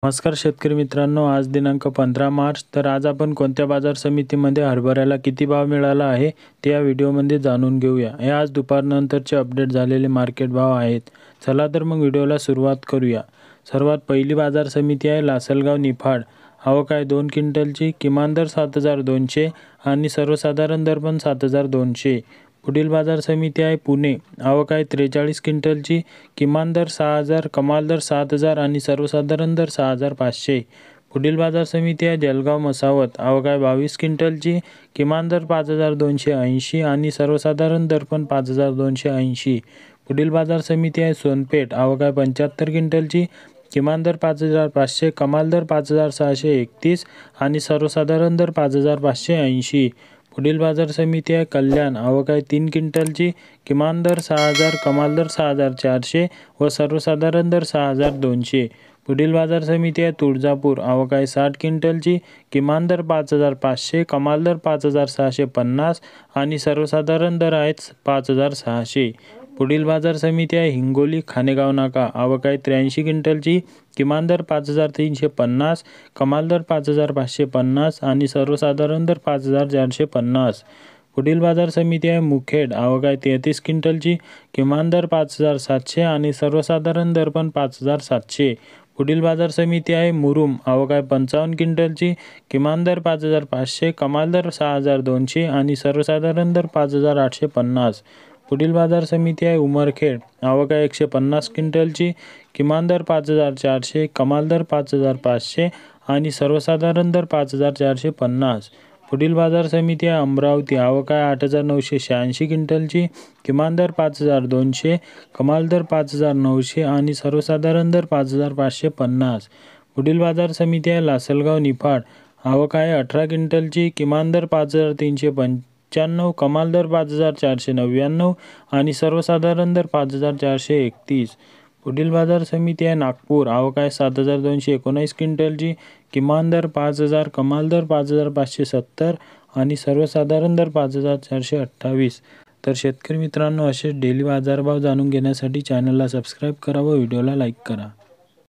नमस्कार शेतकरी मित्रांनो, आज दिनांक 15 मार्च. तर आज आपण कोणत्या बाजार समितीमध्ये हरभऱ्याला किती भाव मिळाला आहे ते या व्हिडिओमध्ये जाणून घेऊया. हे आज दुपारनंतरचे अपडेट झालेले मार्केट भाव आहेत. चला तर मग व्हिडिओला सुरुवात करूया. सर्वात पहिली बाजार समिती आहे लासलगाव निफाड. आवक आहे 2 क्विंटलची. किमान दर 7,200 आणि सर्वसाधारण दर पण 7,200. पुढील बाजार समिती आहे पुणे. आवक आहे 43 क्विंटलची. किमान दर 6,000, कमाल दर 7,000 आणि सर्वसाधारण दर 6,500. पुढील बाजार समिती आहे जळगाव मसावत. आवक आहे 22 क्विंटलची. किमान दर 5,280 आणि सर्वसाधारण दर पण 5,280. पुढील बाजार समिती आहे सोनपेठ. आवक आहे 75 क्विंटलची. किमान दर 5,500, कमाल दर 5,631 आणि सर्वसाधारण दर 5,580. पुढील बाजार समिती आहे कल्याण. आवक आहे 3 क्विंटलची. किमान दर 6,000, कमाल दर 6,400 व सर्वसाधारण दर 6,200. पुढील बाजार समिती आहे तुळजापूर. आवक आहे 60 क्विंटलची. किमान दर 5,500, कमाल दर 5,650 आणि सर्वसाधारण दर आहेत 5,600. पुढील बाजार समिती आहे हिंगोली खानेगाव नाका. आवक आहे 83 क्विंटलची. किमान दर 5,350, कमाल दर 5,550 आणि सर्वसाधारण दर 5,450. पुढील बाजार समिती आहे मुखेड. आवक आहे 33 क्विंटलची. किमान दर 5,700 आणि सर्वसाधारण दर पण 5,700. पुढील बाजार समिती आहे मुरुम. आवक आहे 55 क्विंटलची. किमान दर 5,500, कमाल दर 6,200 आणि सर्वसाधारण दर 5,850. पुढील बाजार समिती आहे उमरखेड. आवक आहे 150 क्विंटलची. किमान दर 5,400, कमाल दर 5,500 आणि सर्वसाधारण दर 5,450. पुढील बाजार समिती आहे अमरावती. आवक आहे 8,986 क्विंटलची. किमान दर 5,200, कमाल दर 5,900 आणि सर्वसाधारण दर 5,550. पुढील बाजार समिती आहे लासलगाव निफाड. आवक आहे 18 क्विंटलची. किमान दर 5,395, कमाल दर 5,499 आणि सर्वसाधारण दर 5,431. पुढील बाजार समिती आहे नागपूर. आवक आहे 7,219 क्विंटलची. किमान दर 5,000, कमाल दर 5,570 आणि सर्वसाधारण दर 5,428. तर शेतकरी मित्रांनो, असेच डेली बाजारभाव जाणून घेण्यासाठी चॅनलला सबस्क्राईब करा व व्हिडिओला लाईक करा.